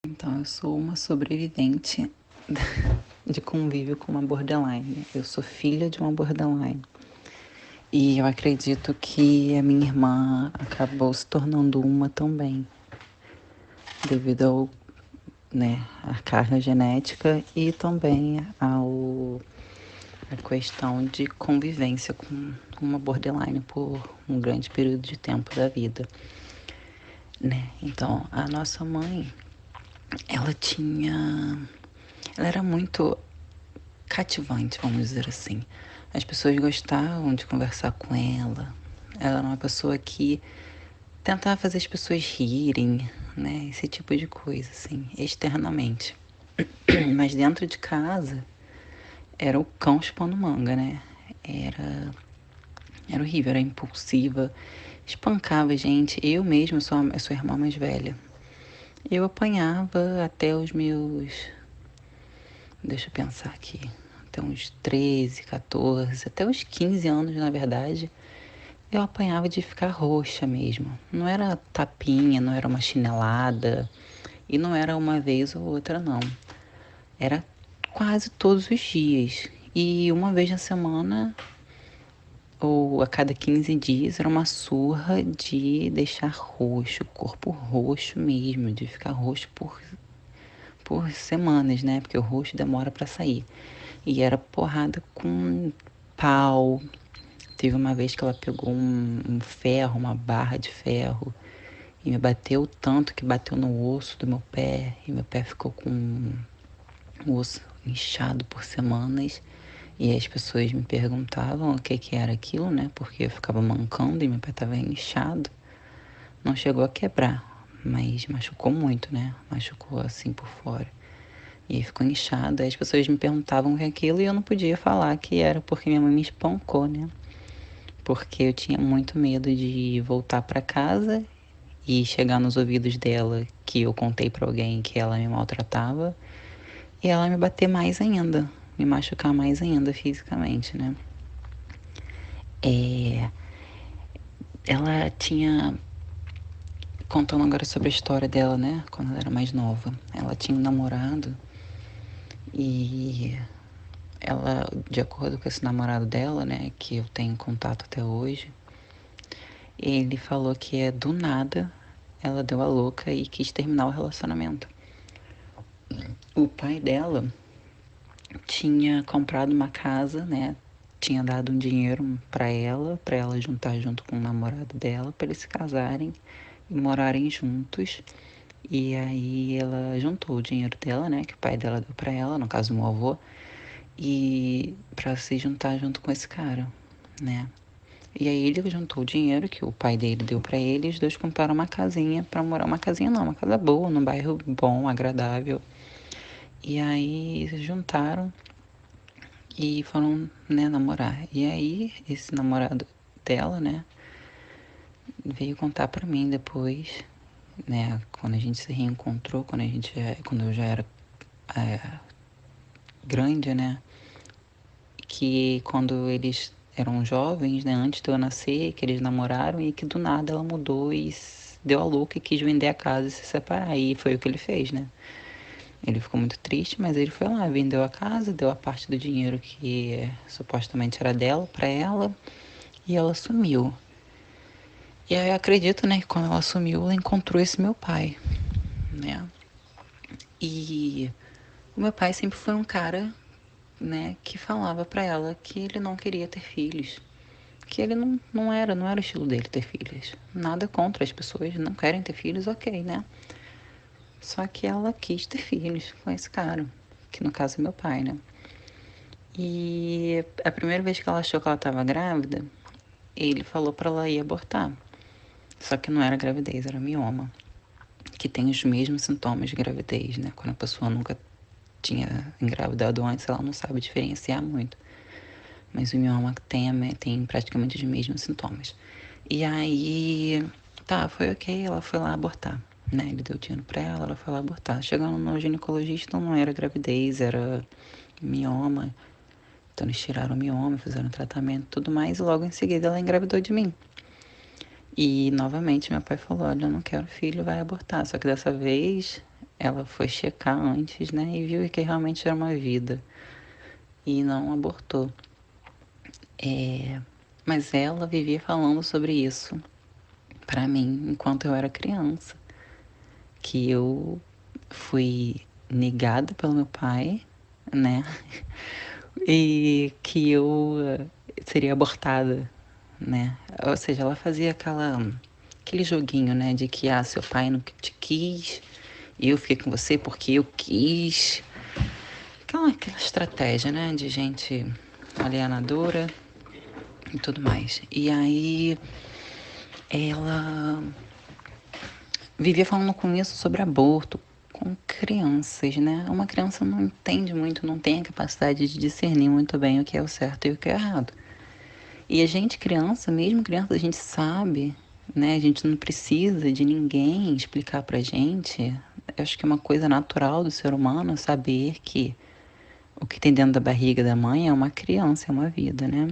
Então, eu sou uma sobrevivente de convívio com uma borderline. Eu sou filha de uma borderline. E eu acredito que a minha irmã acabou se tornando uma também, devido ao, à carga genética e também a questão de convivência com uma borderline por um grande período de tempo da vida, né? Então, a nossa mãe, ela era muito cativante, vamos dizer assim. As pessoas gostavam de conversar com ela. Ela era uma pessoa que tentava fazer as pessoas rirem, né? Esse tipo de coisa, assim, externamente. Mas dentro de casa, era o cão chupando manga, né? Era horrível, era impulsiva, espancava a gente. Eu mesma sou a irmã mais velha. Eu apanhava até os meus. Deixa eu pensar aqui. Até uns 13, 14, até uns 15 anos, na verdade. Eu apanhava de ficar roxa mesmo. Não era tapinha, não era uma chinelada. E não era uma vez ou outra, não. Era quase todos os dias. E uma vez na semana, ou a cada 15 dias, era uma surra de deixar roxo, corpo roxo mesmo, de ficar roxo por semanas, né? Porque o roxo demora para sair. E era porrada com pau. Teve uma vez que ela pegou um ferro, uma barra de ferro, e me bateu tanto que bateu no osso do meu pé, e meu pé ficou com o osso inchado por semanas. E as pessoas me perguntavam o que que era aquilo, né? Porque eu ficava mancando e meu pé estava inchado. Não chegou a quebrar, mas machucou muito, né? Machucou assim por fora. E aí ficou inchado. Aí as pessoas me perguntavam o que é aquilo e eu não podia falar que era porque minha mãe me espancou, né? Porque eu tinha muito medo de voltar para casa e chegar nos ouvidos dela que eu contei para alguém que ela me maltratava e ela me bater mais ainda, me machucar mais ainda fisicamente, né? É, ela tinha, contando agora sobre a história dela, né? Quando ela era mais nova, ela tinha um namorado e ela, de acordo com esse namorado dela, né, que eu tenho contato até hoje, ele falou que do nada ela deu a louca e quis terminar o relacionamento. O pai dela tinha comprado uma casa, né? Tinha dado um dinheiro para ela juntar junto com o namorado dela, para eles se casarem e morarem juntos. E aí ela juntou o dinheiro dela, né, que o pai dela deu para ela, no caso o meu avô, e para se juntar junto com esse cara, né? E aí ele juntou o dinheiro que o pai dele deu para ele e os dois compraram uma casinha para morar, uma casinha não, uma casa boa, num bairro bom, agradável. E aí juntaram e foram, né, namorar. E aí esse namorado dela, né, veio contar pra mim depois, né, quando a gente se reencontrou, quando eu já era é, grande, né, que quando eles eram jovens, né, antes de eu nascer, que eles namoraram e que do nada ela mudou e deu a louca e quis vender a casa e se separar. E foi o que ele fez, né? Ele ficou muito triste, mas ele foi lá, vendeu a casa, deu a parte do dinheiro que supostamente era dela para ela e ela sumiu. E aí eu acredito, né, que quando ela sumiu, ela encontrou esse meu pai, né? E o meu pai sempre foi um cara, né, que falava para ela que ele não queria ter filhos. Que ele não era o estilo dele ter filhos. Nada contra as pessoas não querem ter filhos, ok, né? Só que ela quis ter filhos com esse cara, que no caso é meu pai, né? E a primeira vez que ela achou que ela estava grávida, ele falou para ela ir abortar. Só que não era gravidez, era mioma, que tem os mesmos sintomas de gravidez, né? Quando a pessoa nunca tinha engravidado antes, ela não sabe diferenciar muito. Mas o mioma tem praticamente os mesmos sintomas. E aí, tá, foi ok, ela foi lá abortar, né? Ele deu dinheiro pra ela foi lá abortar. Chegando no ginecologista, não era gravidez, era mioma. Então eles tiraram o mioma, fizeram tratamento e tudo mais, e logo em seguida ela engravidou de mim. E novamente meu pai falou, olha, eu não quero filho, vai abortar. Só que dessa vez ela foi checar antes, né, e viu que realmente era uma vida e não abortou. Mas ela vivia falando sobre isso pra mim enquanto eu era criança, que eu fui negada pelo meu pai, né, e que eu seria abortada, né? Ou seja, ela fazia aquele joguinho, né, de que seu pai não te quis, e eu fiquei com você porque eu quis. Aquela estratégia, né, de gente alienadora e tudo mais. E aí ela vivia falando com isso sobre aborto com crianças, né? Uma criança não entende muito, não tem a capacidade de discernir muito bem o que é o certo e o que é errado. E a gente, criança, mesmo criança, a gente sabe, né? A gente não precisa de ninguém explicar pra gente. Eu acho que é uma coisa natural do ser humano saber que o que tem dentro da barriga da mãe é uma criança, é uma vida, né?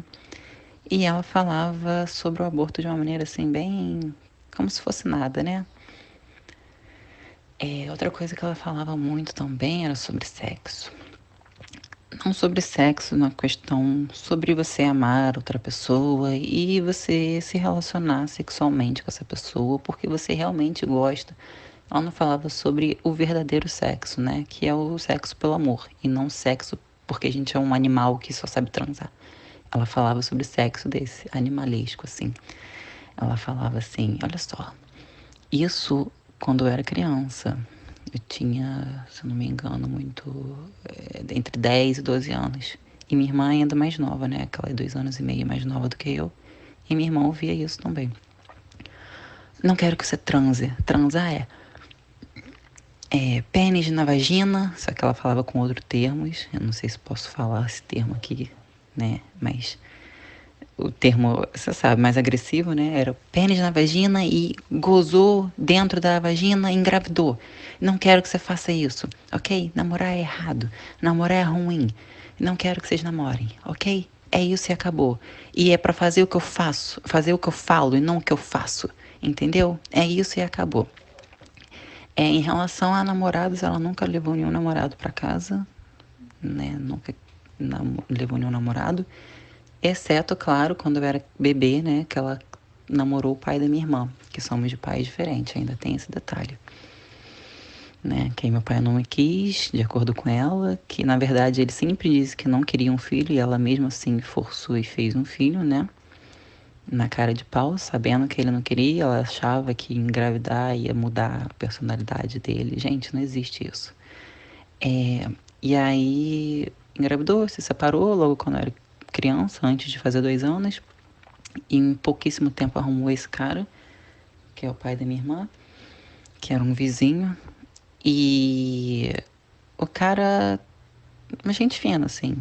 E ela falava sobre o aborto de uma maneira assim, bem como se fosse nada, né? Outra coisa que ela falava muito também era sobre sexo. Não sobre sexo, na questão sobre você amar outra pessoa e você se relacionar sexualmente com essa pessoa porque você realmente gosta. Ela não falava sobre o verdadeiro sexo, né? Que é o sexo pelo amor e não sexo porque a gente é um animal que só sabe transar. Ela falava sobre sexo desse, animalesco, assim. Ela falava assim: olha só, isso quando eu era criança. Eu tinha, se eu não me engano, entre 10 e 12 anos. E minha irmã ainda mais nova, né? Que ela é 2 anos e meio mais nova do que eu. E minha irmã ouvia isso também. Não quero que você transe. Transar é pênis na vagina, só que ela falava com outros termos. Eu não sei se posso falar esse termo aqui, né? Mas o termo, você sabe, mais agressivo, né? Era pênis na vagina e gozou dentro da vagina e engravidou. Não quero que você faça isso, ok? Namorar é errado. Namorar é ruim. Não quero que vocês namorem, ok? É isso e acabou. E é pra fazer o que eu faço, fazer o que eu falo e não o que eu faço. Entendeu? É isso e acabou. Em relação a namorados, ela nunca levou nenhum namorado pra casa, né? Nunca levou nenhum namorado. Exceto, claro, quando eu era bebê, né? Que ela namorou o pai da minha irmã, que somos de pais diferentes, ainda tem esse detalhe. Né? Que aí meu pai não me quis, de acordo com ela, que na verdade ele sempre disse que não queria um filho e ela mesmo assim forçou e fez um filho, né? Na cara de pau, sabendo que ele não queria, ela achava que engravidar ia mudar a personalidade dele. Gente, não existe isso. E aí engravidou, se separou logo quando eu era criança, antes de fazer 2 anos. E em pouquíssimo tempo arrumou esse cara, que é o pai da minha irmã, que era um vizinho. E o cara, uma gente fina, assim.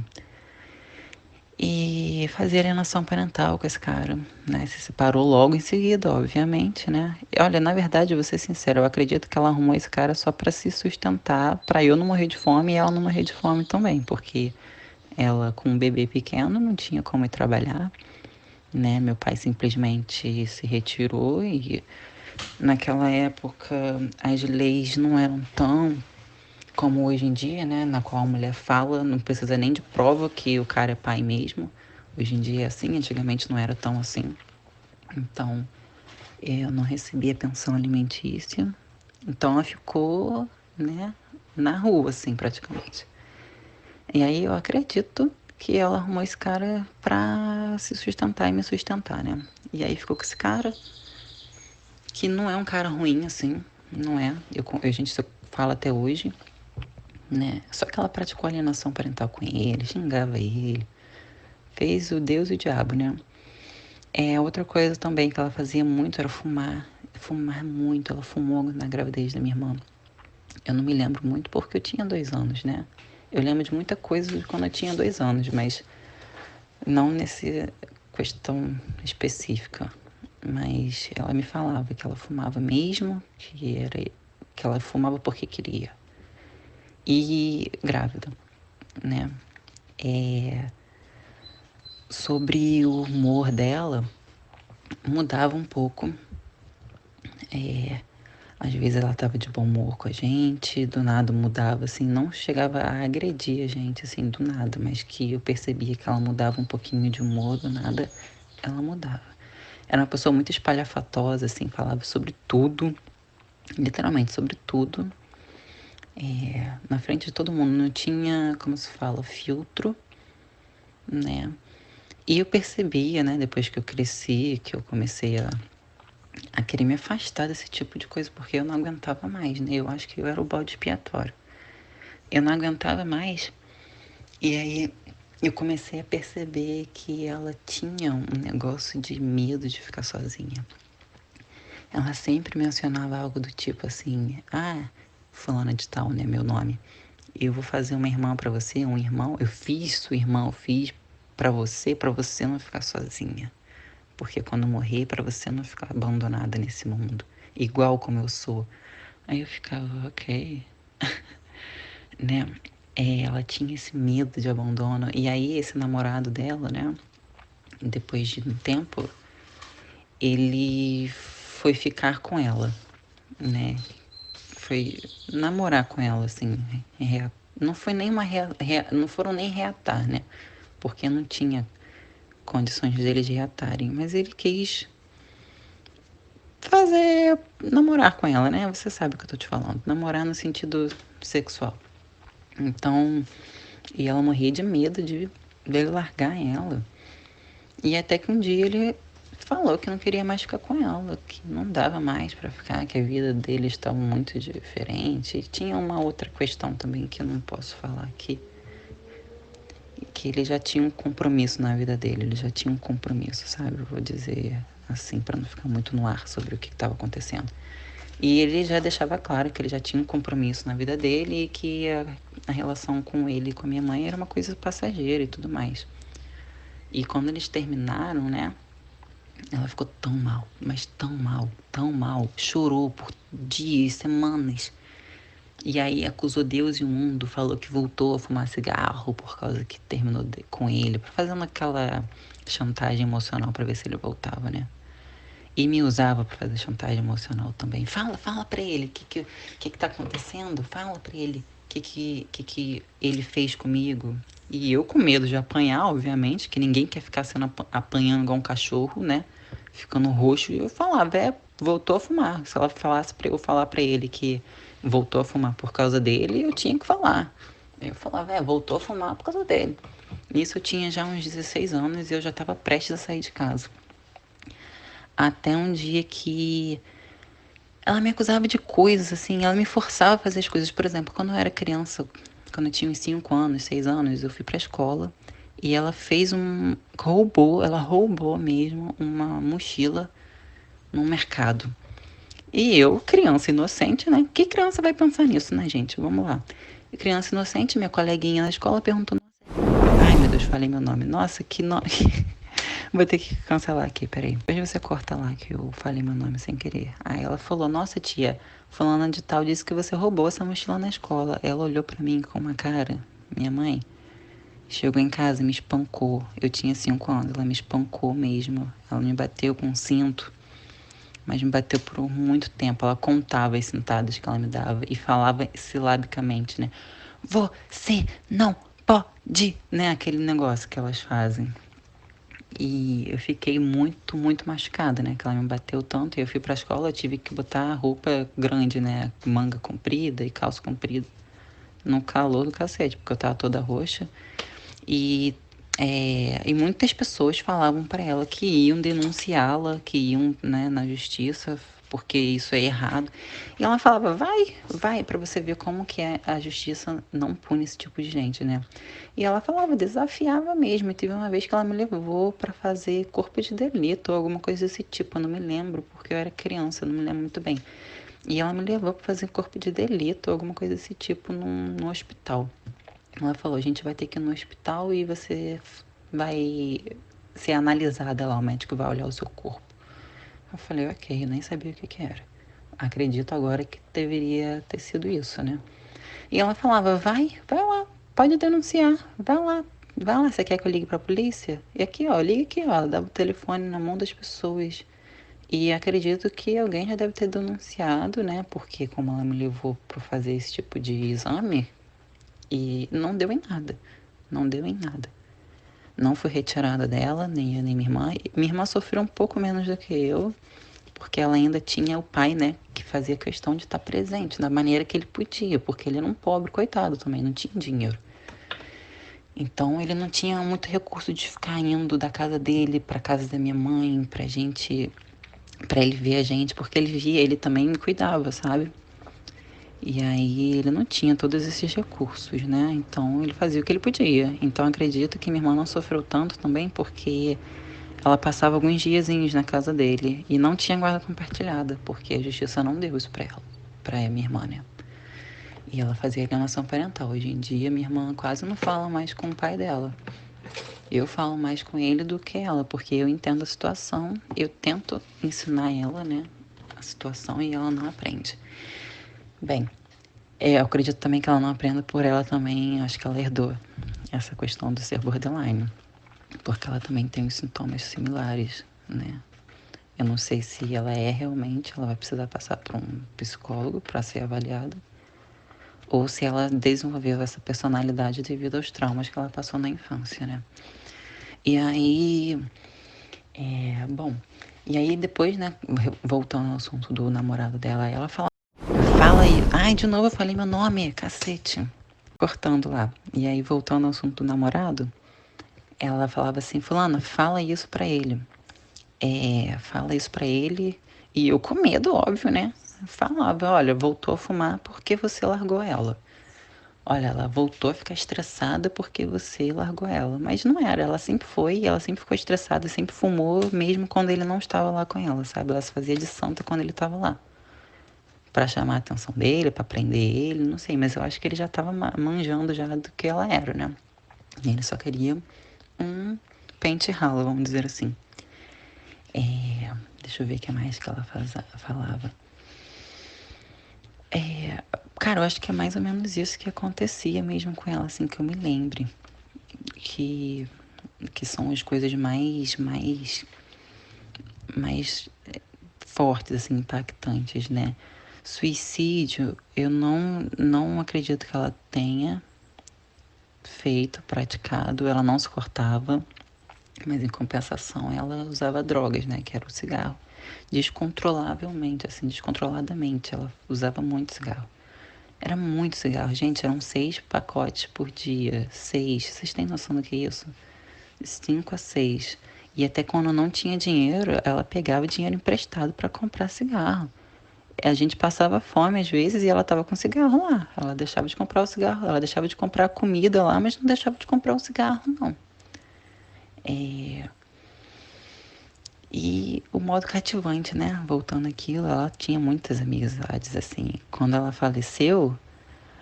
E fazia alienação parental com esse cara, né? Se separou logo em seguida, obviamente, né? E olha, na verdade, eu vou ser sincera, eu acredito que ela arrumou esse cara só pra se sustentar, pra eu não morrer de fome e ela não morrer de fome também, porque ela, com um bebê pequeno, não tinha como ir trabalhar, né? Meu pai simplesmente se retirou e naquela época as leis não eram tão como hoje em dia, né? Na qual a mulher fala, não precisa nem de prova que o cara é pai mesmo. Hoje em dia é assim, antigamente não era tão assim. Então, eu não recebia pensão alimentícia. Então ela ficou, né, na rua, assim, praticamente. E aí eu acredito que ela arrumou esse cara pra se sustentar e me sustentar, né? E aí ficou com esse cara, que não é um cara ruim, assim, não é. A gente se fala até hoje, né? Só que ela praticou alienação parental com ele, xingava ele, fez o Deus e o diabo, né? Outra coisa também que ela fazia muito era fumar muito. Ela fumou na gravidez da minha irmã. Eu não me lembro muito porque eu tinha 2 anos, né? Eu lembro de muita coisa de quando eu tinha 2 anos, mas não nessa questão específica. Mas ela me falava que ela fumava mesmo, que ela fumava porque queria. E grávida, né? Sobre o humor dela, mudava um pouco. Às vezes ela tava de bom humor com a gente, do nada mudava, assim, não chegava a agredir a gente, assim, do nada, mas que eu percebia que ela mudava um pouquinho de humor, do nada, ela mudava. Era uma pessoa muito espalhafatosa, assim, falava sobre tudo, literalmente sobre tudo, na frente de todo mundo, não tinha, como se fala, filtro, né? E eu percebia, né, depois que eu cresci, que eu comecei a querer me afastar desse tipo de coisa, porque eu não aguentava mais, né? Eu acho que eu era o bode expiatório. Eu não aguentava mais. E aí eu comecei a perceber que ela tinha um negócio de medo de ficar sozinha. Ela sempre mencionava algo do tipo assim: ah, fulana de tal, né? Meu nome. Eu vou fazer uma irmã pra você, um irmão. Eu fiz sua irmã, eu fiz pra você não ficar sozinha. Porque quando morrer, pra você não ficar abandonada nesse mundo. Igual como eu sou. Aí eu ficava, ok, né? Ela tinha esse medo de abandono. E aí esse namorado dela, né? Depois de um tempo, ele foi ficar com ela, né? Foi namorar com ela, assim. Não foi nem não foram nem reatar, né? Porque não tinha condições deles de reatarem. Mas ele quis fazer namorar com ela, né? Você sabe o que eu tô te falando. Namorar no sentido sexual. Então, e ela morria de medo de dele largar ela. E até que um dia ele falou que não queria mais ficar com ela, que não dava mais para ficar, que a vida dele estava muito diferente. E tinha uma outra questão também que eu não posso falar aqui, que ele já tinha um compromisso na vida dele, ele já tinha um compromisso, sabe? Eu vou dizer assim para não ficar muito no ar sobre o que estava acontecendo. E ele já deixava claro que ele já tinha um compromisso na vida dele e que a relação com ele e com a minha mãe era uma coisa passageira e tudo mais. E quando eles terminaram, né? Ela ficou tão mal, mas tão mal. Chorou por dias, semanas. E aí acusou Deus e o mundo, falou que voltou a fumar cigarro por causa que terminou com ele, pra fazendo aquela chantagem emocional pra ver se ele voltava, né? E me usava pra fazer chantagem emocional também. Fala pra ele o que tá acontecendo. Fala pra ele o que ele fez comigo. E eu com medo de apanhar, obviamente, que ninguém quer ficar sendo apanhando igual um cachorro, né? Ficando roxo. E eu falava, voltou a fumar. Se ela falasse pra eu falar pra ele que voltou a fumar por causa dele, eu tinha que falar. Eu falava, voltou a fumar por causa dele. Nisso eu tinha já uns 16 anos e eu já estava prestes a sair de casa. Até um dia que ela me acusava de coisas, assim, ela me forçava a fazer as coisas. Por exemplo, quando eu era criança, quando eu tinha uns 5 anos, 6 anos, eu fui pra escola e ela fez ela roubou mesmo uma mochila num mercado. E eu, criança inocente, né? Que criança vai pensar nisso, né, gente? Vamos lá. Criança inocente, minha coleguinha na escola perguntou: ai, meu Deus, falei meu nome. Nossa, que nome. Vou ter que cancelar aqui, peraí. Depois você corta lá que eu falei meu nome sem querer. Aí ela falou: nossa, tia, fulana de tal disse que você roubou essa mochila na escola. Ela olhou pra mim com uma cara, minha mãe. Chegou em casa e me espancou. Eu tinha 5 anos, ela me espancou mesmo. Ela me bateu com um cinto, mas me bateu por muito tempo. Ela contava as cintadas que ela me dava e falava silabicamente, né? Você não pode, né? Aquele negócio que elas fazem. E eu fiquei muito machucada, né? Que ela me bateu tanto. E eu fui pra escola, eu tive que botar roupa grande, né? Manga comprida e calça comprida. No calor do cacete, porque eu tava toda roxa. E, e muitas pessoas falavam para ela que iam denunciá-la, que iam, né, na justiça, porque isso é errado. E ela falava, vai, para você ver como que a justiça não pune esse tipo de gente, né? E ela falava, desafiava mesmo. E teve uma vez que ela me levou para fazer corpo de delito ou alguma coisa desse tipo, eu não me lembro, porque eu era criança, eu não me lembro muito bem. E ela me levou para fazer corpo de delito ou alguma coisa desse tipo no hospital. Ela falou, a gente vai ter que ir no hospital e você vai ser analisada lá, o médico vai olhar o seu corpo. Eu falei, ok, eu nem sabia o que era. Acredito agora que deveria ter sido isso, né? E ela falava, vai lá, pode denunciar, vai lá, você quer que eu ligue pra polícia? E aqui, ó, liga aqui, ó, ela dava o telefone na mão das pessoas. E acredito que alguém já deve ter denunciado, né? Porque como ela me levou para fazer esse tipo de exame, e não deu em nada. Não deu em nada. Não foi retirada dela, nem eu, nem minha irmã. Minha irmã sofreu um pouco menos do que eu, porque ela ainda tinha o pai, né, que fazia questão de estar presente da maneira que ele podia, porque ele era um pobre coitado também, não tinha dinheiro. Então ele não tinha muito recurso de ficar indo da casa dele para casa da minha mãe, pra gente, para ele ver a gente, porque ele via, ele também me cuidava, sabe? E aí ele não tinha todos esses recursos, né? Então ele fazia o que ele podia. Então acredito que minha irmã não sofreu tanto também porque ela passava alguns diazinhos na casa dele e não tinha guarda compartilhada, porque a justiça não deu isso pra ela, pra minha irmã, né? E ela fazia alienação parental. Hoje em dia minha irmã quase não fala mais com o pai dela. Eu falo mais com ele do que ela, porque eu entendo a situação, eu tento ensinar ela, né, a situação e ela não aprende. Bem, eu acredito também que ela não aprenda por ela também, acho que ela herdou essa questão de ser borderline, porque ela também tem os sintomas similares, né? Eu não sei se ela é realmente, ela vai precisar passar por um psicólogo para ser avaliada, ou se ela desenvolveu essa personalidade devido aos traumas que ela passou na infância, né? E aí, bom, e aí depois, né, voltando ao assunto do namorado dela, ela fala aí, ai, de novo eu falei meu nome, cacete, cortando lá. E aí, voltando ao assunto do namorado, ela falava assim, fulana, fala isso pra ele. Fala isso pra ele. E eu com medo, óbvio, né? Falava, olha, voltou a fumar porque você largou ela. Olha, ela voltou a ficar estressada porque você largou ela. Mas não era, ela sempre foi, ela sempre ficou estressada, sempre fumou, mesmo quando ele não estava lá com ela, sabe? Ela se fazia de santa quando ele estava lá. Pra chamar a atenção dele, pra prender ele, não sei, mas eu acho que ele já tava manjando já do que ela era, né? E ele só queria um pente ralo, vamos dizer assim. Deixa eu ver o que mais que ela falava. Cara, eu acho que é mais ou menos isso que acontecia mesmo com ela, assim, que eu me lembre. Que, que são as coisas mais fortes, assim, impactantes, né? Suicídio, eu não acredito que ela tenha feito, praticado, ela não se cortava, mas em compensação ela usava drogas, né, que era o cigarro. Descontrolavelmente, assim, descontroladamente, ela usava muito cigarro. Era muito cigarro, gente, eram 6 pacotes por dia, 6, vocês têm noção do que é isso? 5 a 6. E até quando não tinha dinheiro, ela pegava dinheiro emprestado para comprar cigarro. A gente passava fome às vezes e ela tava com cigarro lá. Ela deixava de comprar o cigarro, ela deixava de comprar comida lá, mas não deixava de comprar o cigarro, não. É, E o modo cativante, né? Voltando àquilo, ela tinha muitas amizades, assim. Quando ela faleceu,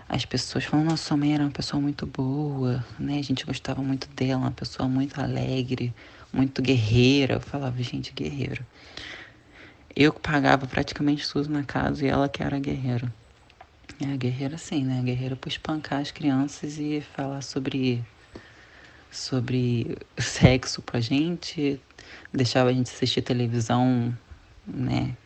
as pessoas falaram, nossa, sua mãe era uma pessoa muito boa, né? A gente gostava muito dela, uma pessoa muito alegre, muito guerreira. Eu falava, gente, guerreiro. Eu que pagava praticamente tudo na casa e ela que era guerreira. É, guerreira sim, né? Guerreira por espancar as crianças e falar sobre sexo pra gente, deixava a gente assistir televisão, né?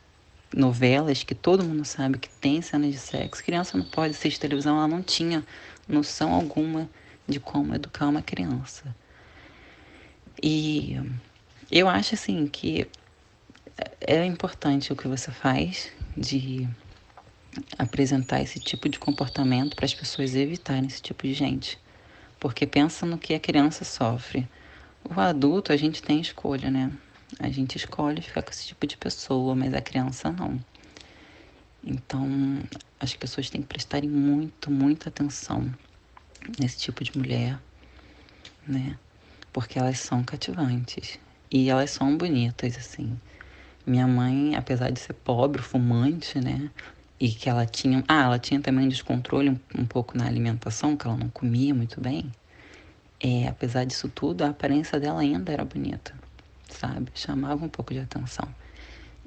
Novelas que todo mundo sabe que tem cenas de sexo. Criança não pode assistir televisão, ela não tinha noção alguma de como educar uma criança. E eu acho assim que é importante o que você faz de apresentar esse tipo de comportamento para as pessoas evitarem esse tipo de gente. Porque pensa no que a criança sofre. O adulto, a gente tem escolha, né? A gente escolhe ficar com esse tipo de pessoa, mas a criança não. Então, as pessoas têm que prestarem muita atenção nesse tipo de mulher, né? Porque elas são cativantes e elas são bonitas, assim. Minha mãe, apesar de ser pobre, fumante, né? E que ela tinha também um descontrole um pouco na alimentação, que ela não comia muito bem. Apesar disso tudo, a aparência dela ainda era bonita, sabe? Chamava um pouco de atenção.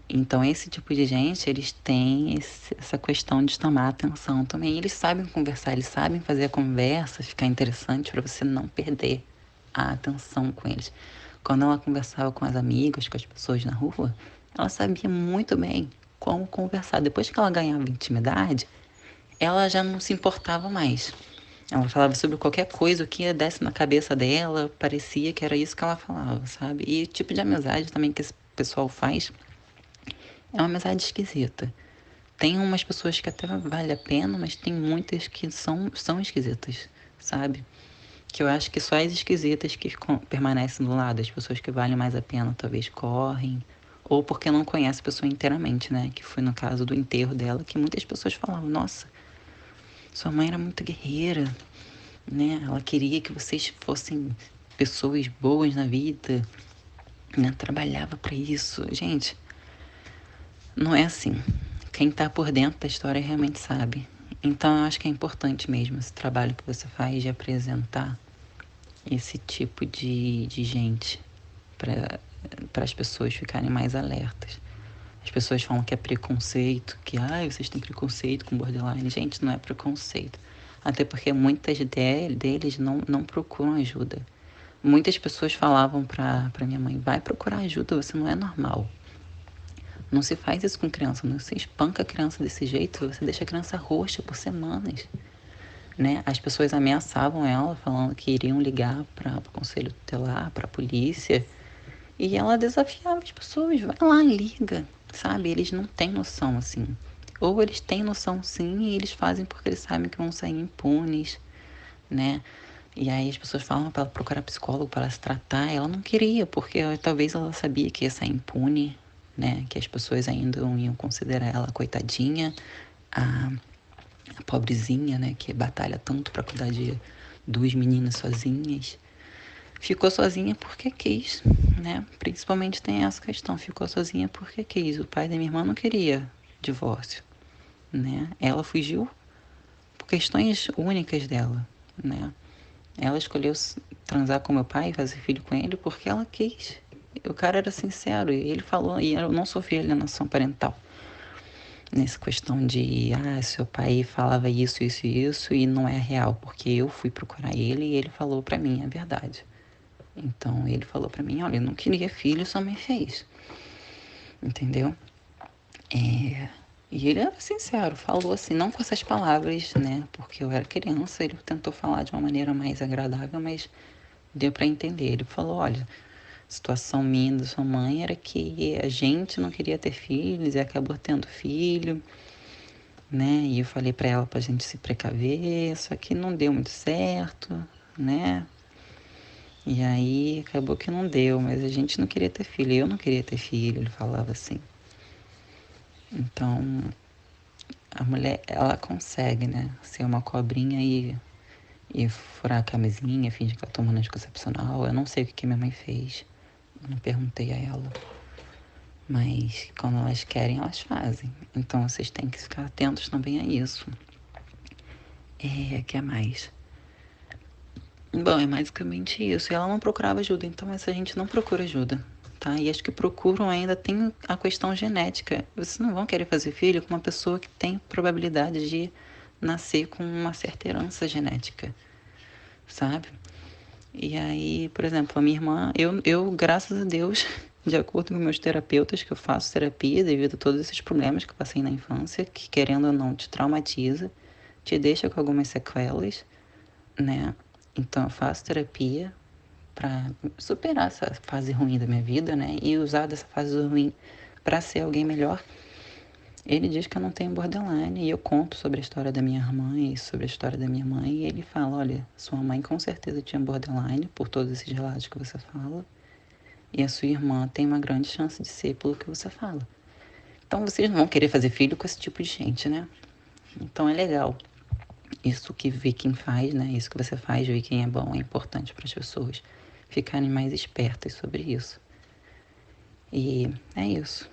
Então, esse tipo de gente, eles têm essa questão de chamar atenção também. Eles sabem conversar, eles sabem fazer a conversa ficar interessante para você não perder a atenção com eles. Quando ela conversava com as amigas, com as pessoas na rua, ela sabia muito bem como conversar. Depois que ela ganhava intimidade, ela já não se importava mais. Ela falava sobre qualquer coisa, o que desse na cabeça dela, parecia que era isso que ela falava, sabe? E o tipo de amizade também que esse pessoal faz é uma amizade esquisita. Tem umas pessoas que até vale a pena, mas tem muitas que são esquisitas, sabe? Que eu acho que só as esquisitas que permanecem do lado, as pessoas que valem mais a pena talvez correm, ou porque não conhece a pessoa inteiramente, né? Que foi no caso do enterro dela, que muitas pessoas falavam, nossa, sua mãe era muito guerreira, né? Ela queria que vocês fossem pessoas boas na vida, né? Trabalhava para isso. Gente, não é assim. Quem tá por dentro da história realmente sabe. Então eu acho que é importante mesmo esse trabalho que você faz de apresentar esse tipo de gente para as pessoas ficarem mais alertas. As pessoas falam que é preconceito, que vocês têm preconceito com borderline. Gente, não é preconceito. Até porque muitas deles não procuram ajuda. Muitas pessoas falavam pra minha mãe, vai procurar ajuda, você não é normal. Não se faz isso com criança, não se espanca a criança desse jeito, você deixa a criança roxa por semanas. Né? As pessoas ameaçavam ela, falando que iriam ligar para o conselho tutelar, para a polícia. E ela desafiava as pessoas, vai lá, liga, sabe? Eles não têm noção, assim. Ou eles têm noção, sim, e eles fazem porque eles sabem que vão sair impunes, né? E aí as pessoas falam para ela procurar psicólogo para ela se tratar. Ela não queria, porque talvez ela sabia que ia sair impune, né? Que as pessoas ainda iam considerar ela coitadinha, a, a pobrezinha, né? Que batalha tanto para cuidar de duas meninas sozinhas. Ficou sozinha porque quis, né? Principalmente tem essa questão, ficou sozinha porque quis. O pai da minha irmã não queria divórcio, né? Ela fugiu por questões únicas dela, né? Ela escolheu transar com meu pai, fazer filho com ele porque ela quis. O cara era sincero e ele falou, e eu não sofri alienação parental. Nessa questão de, seu pai falava isso, isso e isso e não é real, porque eu fui procurar ele e ele falou pra mim a verdade. Então ele falou pra mim, olha, eu não queria filho, sua mãe fez. Entendeu? E ele era sincero, falou assim, não com essas palavras, né? Porque eu era criança, ele tentou falar de uma maneira mais agradável, mas deu pra entender. Ele falou, olha, a situação minha da sua mãe era que a gente não queria ter filhos e acabou tendo filho, né? E eu falei pra ela pra gente se precaver, só que não deu muito certo, né? E aí acabou que não deu, mas a gente não queria ter filho. Eu não queria ter filho, ele falava assim. Então, a mulher, ela consegue, né? Ser uma cobrinha e furar a camisinha, fingir que tá tomando anticoncepcional. Eu não sei o que minha mãe fez. Eu não perguntei a ela. Mas quando elas querem, elas fazem. Então vocês têm que ficar atentos também a isso. Que é mais? Bom, é basicamente isso. E ela não procurava ajuda, então essa gente não procura ajuda, tá? E acho que procuram ainda tem a questão genética. Vocês não vão querer fazer filho com uma pessoa que tem probabilidade de nascer com uma certa herança genética, sabe? E aí, por exemplo, a minha irmã, eu graças a Deus, de acordo com meus terapeutas, que eu faço terapia devido a todos esses problemas que eu passei na infância, que querendo ou não te traumatiza, te deixa com algumas sequelas, né? Então eu faço terapia para superar essa fase ruim da minha vida, né? E usar dessa fase ruim para ser alguém melhor. Ele diz que eu não tenho borderline e eu conto sobre a história da minha irmã e sobre a história da minha mãe e ele fala, olha, sua mãe com certeza tinha borderline por todos esses relatos que você fala e a sua irmã tem uma grande chance de ser pelo que você fala. Então vocês não vão querer fazer filho com esse tipo de gente, né? Então é legal. Isso que Viking faz, né? Isso que você faz, Viking é bom, é importante para as pessoas ficarem mais espertas sobre isso. E é isso.